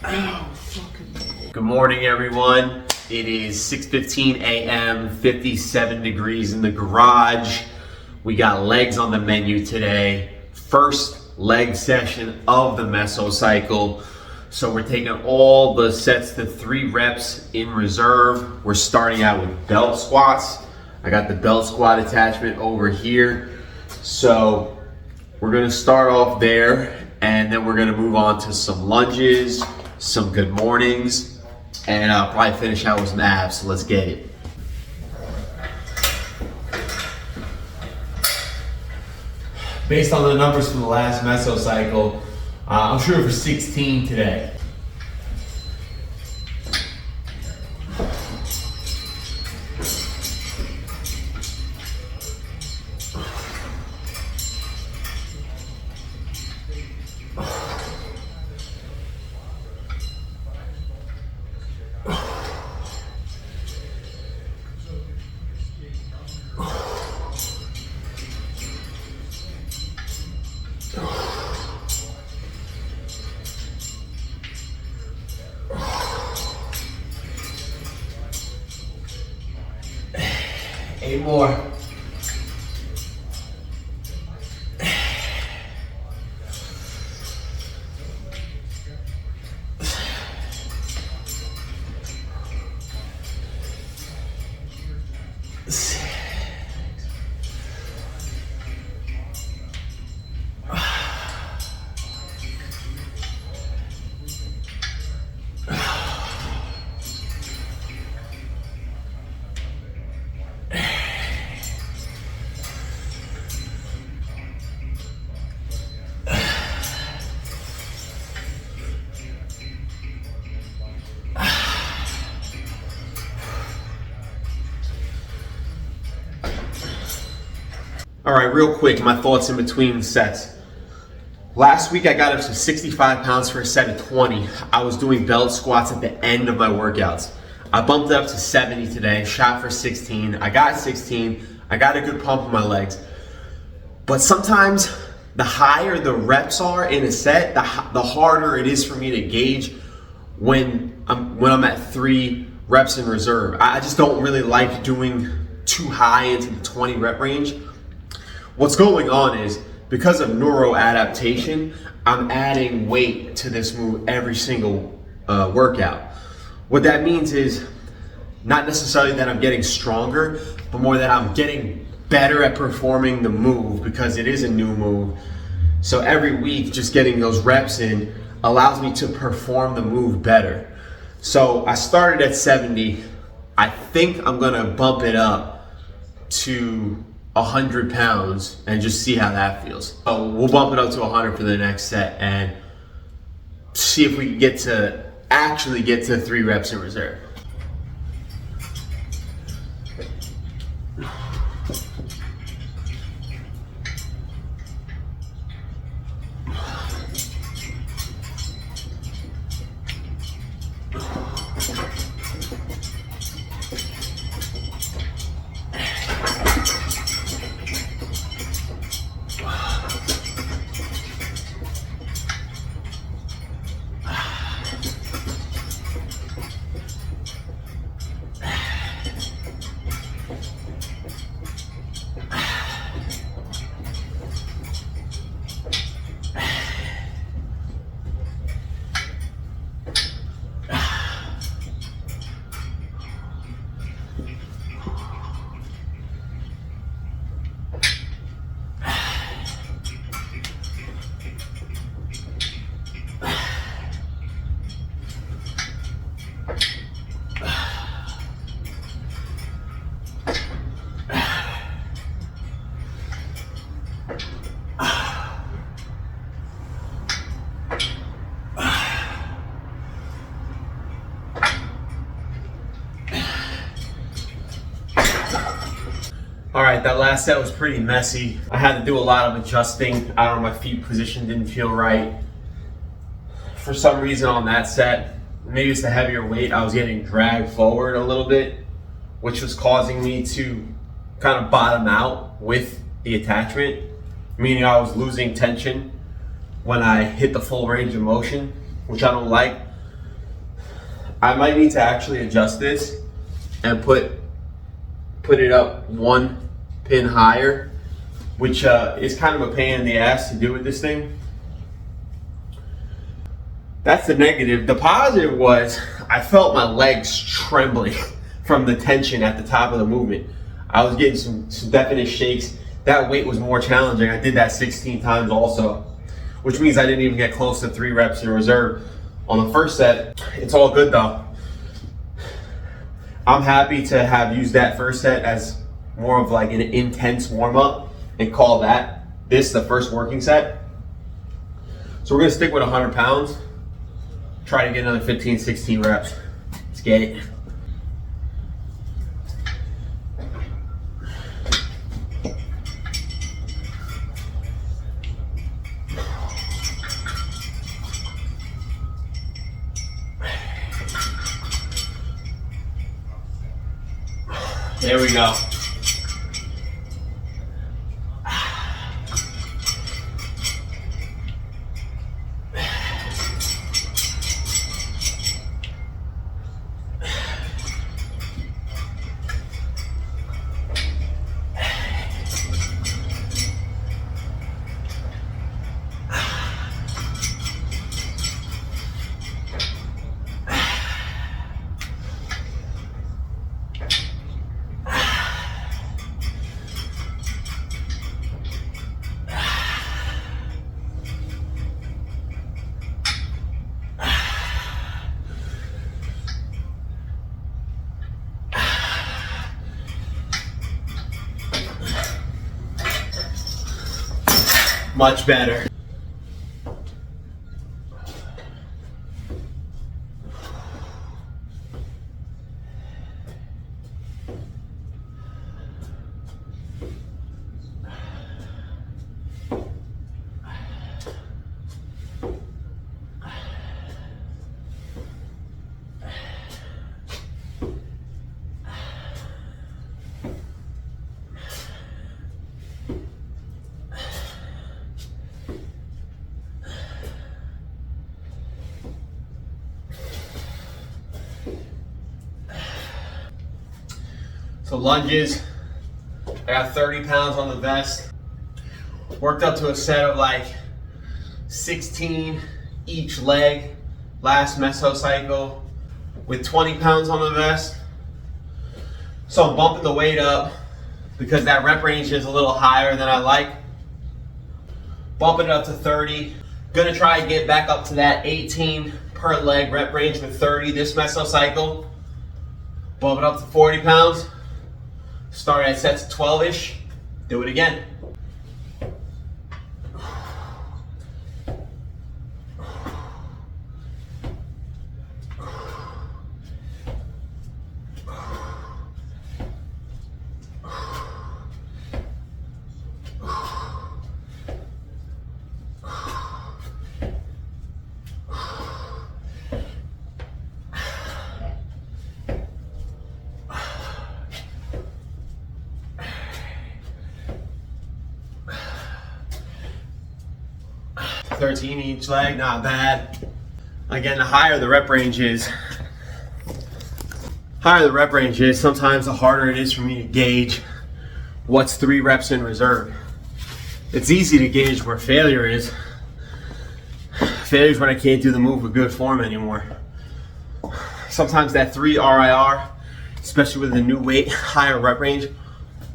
Good morning, everyone. It is 6:15 a.m., 57 degrees in the garage. We got legs on the menu today. First leg session of the meso cycle. So we're taking all the sets to 3 reps in reserve. We're starting out with belt squats. I got the belt squat attachment over here. So we're gonna start off there, and then we're gonna move on to some lunges, some good mornings, and I'll probably finish out with some abs, so let's get it. Based on the numbers from the last meso cycle, I'm shooting for 16 today. Eight more. All right, real quick, my thoughts in between sets. Last week I got up to 65 pounds for a set of 20. I was doing belt squats at the end of my workouts. I bumped it up to 70 today, shot for 16. I got 16. I got a good pump in my legs. But sometimes the higher the reps are in a set, the harder it is for me to gauge when I'm at 3 reps in reserve. I just don't really like doing too high into the 20 rep range. What's going on is, because of neuroadaptation, I'm adding weight to this move every single workout. What that means is not necessarily that I'm getting stronger, but more that I'm getting better at performing the move because it is a new move. So every week, just getting those reps in allows me to perform the move better. So I started at 70. I think I'm gonna bump it up to 100 pounds and just see how that feels. So we'll bump it up to 100 for the next set and see if we can actually get to 3 reps in reserve. All right, that last set was pretty messy. I had to do a lot of adjusting. I don't know, my feet position didn't feel right. For some reason on that set, maybe it's the heavier weight, I was getting dragged forward a little bit, which was causing me to kind of bottom out with the attachment, meaning I was losing tension when I hit the full range of motion, which I don't like. I might need to actually adjust this and put it up one pin higher, which is kind of a pain in the ass to do with this thing. That's the negative. The positive was I felt my legs trembling from the tension at the top of the movement. I was getting some definite shakes. That weight was more challenging. I did that 16 times also, which means I didn't even get close to 3 reps in reserve on the first set. It's all good though. I'm happy to have used that first set as more of like an intense warm-up and call this the first working set. So we're gonna stick with 100 pounds. Try to get another 15, 16 reps. Let's get it. There we go. Much better. So lunges, I got 30 pounds on the vest. Worked up to a set of like 16 each leg last meso cycle with 20 pounds on the vest. So I'm bumping the weight up because that rep range is a little higher than I like. Bumping it up to 30. Gonna try and get back up to that 18 per leg rep range with 30 this meso cycle. Bump it up to 40 pounds. Start at sets 12-ish. Do it again. Each leg, not bad. Again, the higher the rep range is, sometimes the harder it is for me to gauge what's 3 reps in reserve. It's easy to gauge where failure is. Failure is when I can't do the move with good form anymore. Sometimes that 3 RIR, especially with the new weight, higher rep range,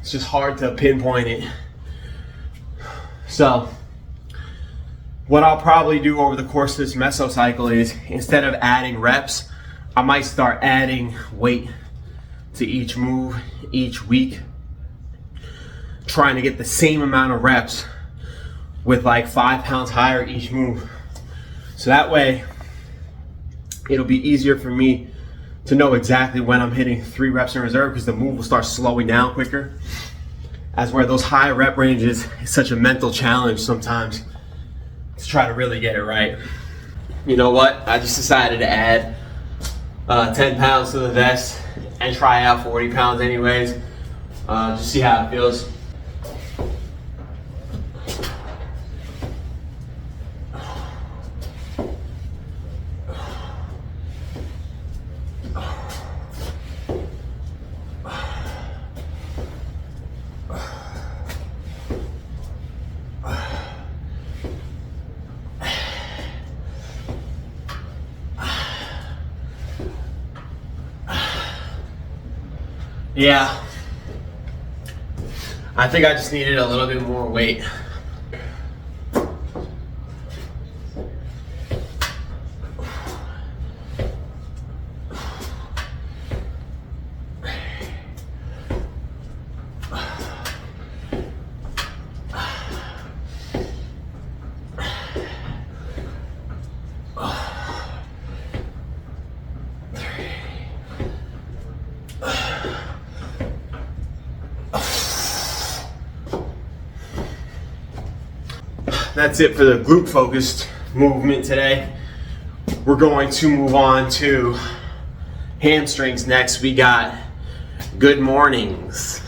it's just hard to pinpoint it. So what I'll probably do over the course of this meso cycle is, instead of adding reps, I might start adding weight to each move each week, trying to get the same amount of reps with like 5 pounds higher each move. So that way it'll be easier for me to know exactly when I'm hitting 3 reps in reserve, because the move will start slowing down quicker. As where those high rep ranges is such a mental challenge sometimes to try to really get it right. You know what? I just decided to add 10 pounds to the vest and try out 40 pounds anyways. Just see how it feels. Yeah. I think I just needed a little bit more weight. That's it for the glute focused movement today. We're going to move on to hamstrings next. We got good mornings.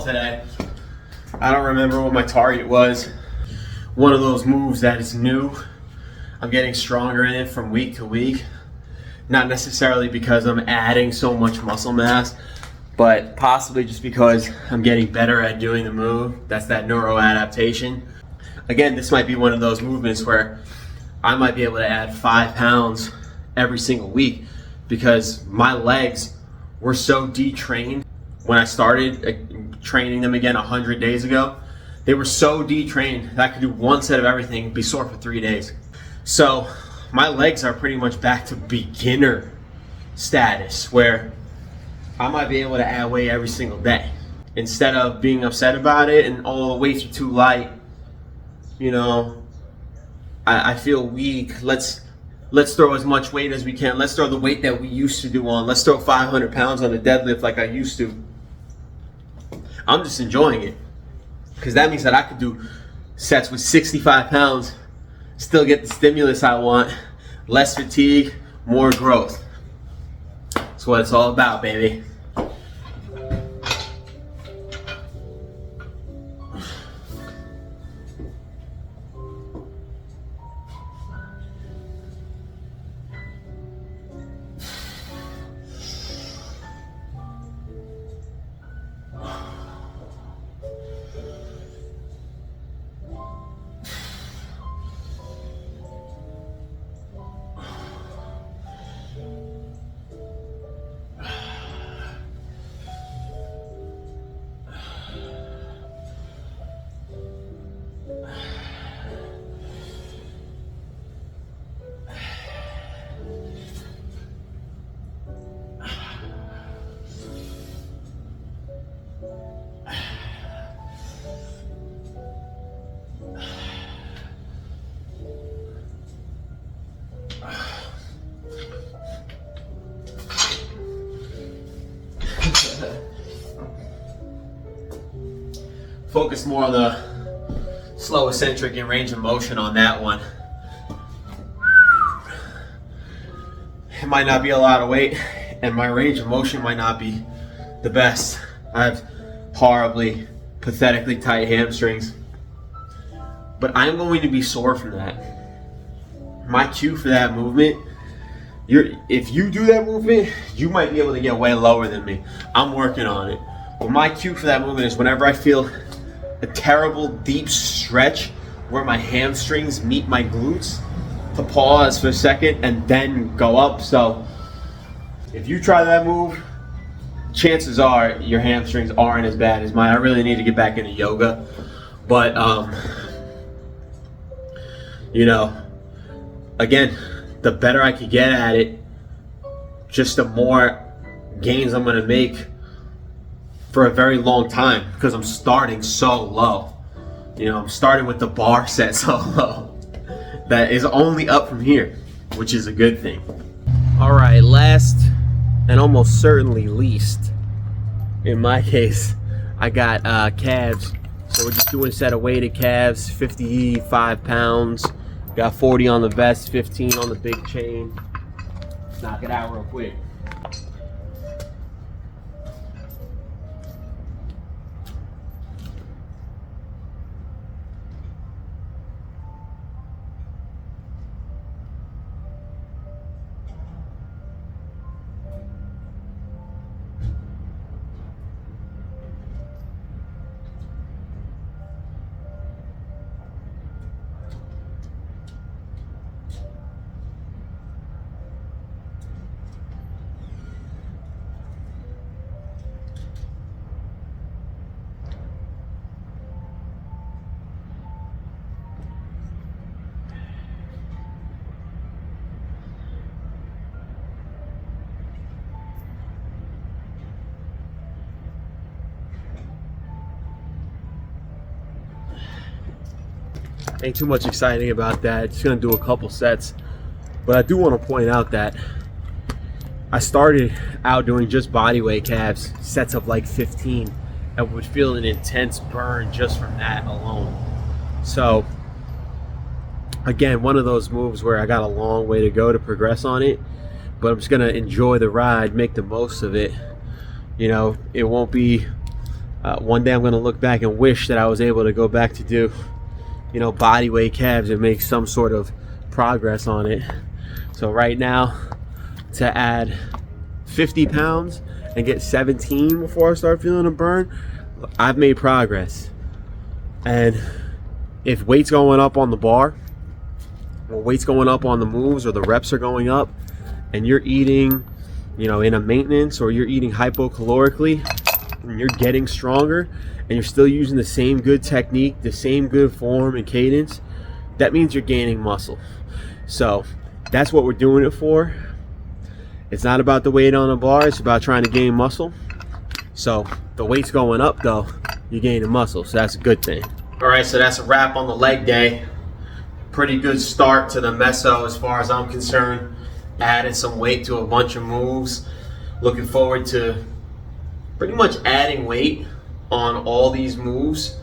Today. I don't remember what my target was. One of those moves that is new. I'm getting stronger in it from week to week. Not necessarily because I'm adding so much muscle mass, but possibly just because I'm getting better at doing the move. That's that neuroadaptation. Again, this might be one of those movements where I might be able to add 5 pounds every single week because my legs were so detrained when I started training them again 100 days ago. They were so detrained that I could do one set of everything and be sore for 3 days. So my legs are pretty much back to beginner status where I might be able to add weight every single day. Instead of being upset about it and, oh, the weights are too light, you know, I feel weak. Let's throw as much weight as we can. Let's throw the weight that we used to do on. Let's throw 500 pounds on the deadlift like I used to. I'm just enjoying it because that means that I could do sets with 65 pounds, still get the stimulus I want, less fatigue, more growth. That's what it's all about, baby. Focus more on the slow eccentric and range of motion on that one. It might not be a lot of weight, and my range of motion might not be the best. I have horribly, pathetically tight hamstrings, but I'm going to be sore from that. My cue for that movement, if you do that movement, you might be able to get way lower than me. I'm working on it. But my cue for that movement is whenever I feel a terrible deep stretch where my hamstrings meet my glutes, to pause for a second and then go up. So if you try that move, chances are your hamstrings aren't as bad as mine. I really need to get back into yoga, but you know, again, the better I could get at it, just the more gains I'm gonna make for a very long time, because I'm starting so low. You know, I'm starting with the bar set so low. that is only up from here, which is a good thing. All right, last and almost certainly least, in my case, I got calves. So we're just doing a set of weighted calves, 55 pounds. Got 40 on the vest, 15 on the big chain. Knock it out real quick. Ain't too much exciting about that. Just gonna do a couple sets. But I do want to point out that I started out doing just body weight calves, sets of like 15, and would feel an intense burn just from that alone. So again, one of those moves where I got a long way to go to progress on it, but I'm just gonna enjoy the ride, make the most of it. You know, it won't be one day I'm gonna look back and wish that I was able to go back to do, you know, body weight calves and make some sort of progress on it. So right now, to add 50 pounds and get 17 before I start feeling a burn, I've made progress. And if weight's going up on the bar, or weight's going up on the moves, or the reps are going up, and you're eating, you know, in a maintenance, or you're eating hypocalorically, and you're getting stronger, and you're still using the same good technique, the same good form and cadence, that means you're gaining muscle. So that's what we're doing it for. It's not about the weight on the bar, it's about trying to gain muscle. So the weight's going up though, you're gaining muscle, so that's a good thing. All right, so that's a wrap on the leg day. Pretty good start to the meso as far as I'm concerned. Added some weight to a bunch of moves. Looking forward to pretty much adding weight on all these moves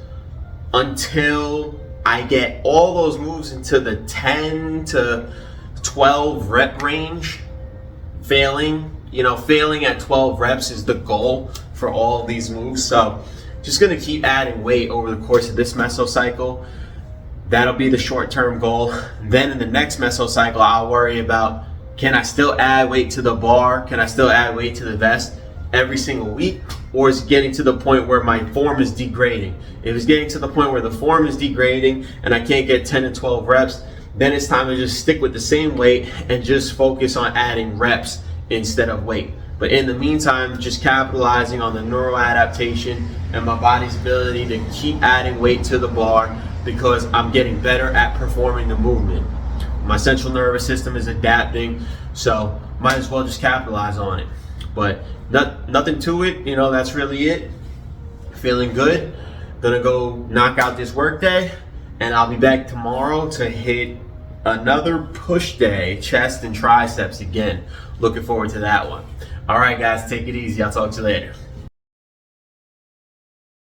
until I get all those moves into the 10 to 12 rep range. Failing at 12 reps is the goal for all of these moves. So just gonna keep adding weight over the course of this mesocycle. That'll be the short-term goal. Then in the next mesocycle, I'll worry about, can I still add weight to the bar? Can I still add weight to the vest every single week? Or is it getting to the point where my form is degrading? If it's getting to the point where the form is degrading and I can't get 10 and 12 reps, then it's time to just stick with the same weight and just focus on adding reps instead of weight. But in the meantime, just capitalizing on the neuroadaptation and my body's ability to keep adding weight to the bar, because I'm getting better at performing the movement. My central nervous system is adapting, so might as well just capitalize on it. But nothing to it, you know, that's really it. Feeling good. Gonna go knock out this work day, and I'll be back tomorrow to hit another push day, chest and triceps again. Looking forward to that one. All right, guys, take it easy. I'll talk to you later.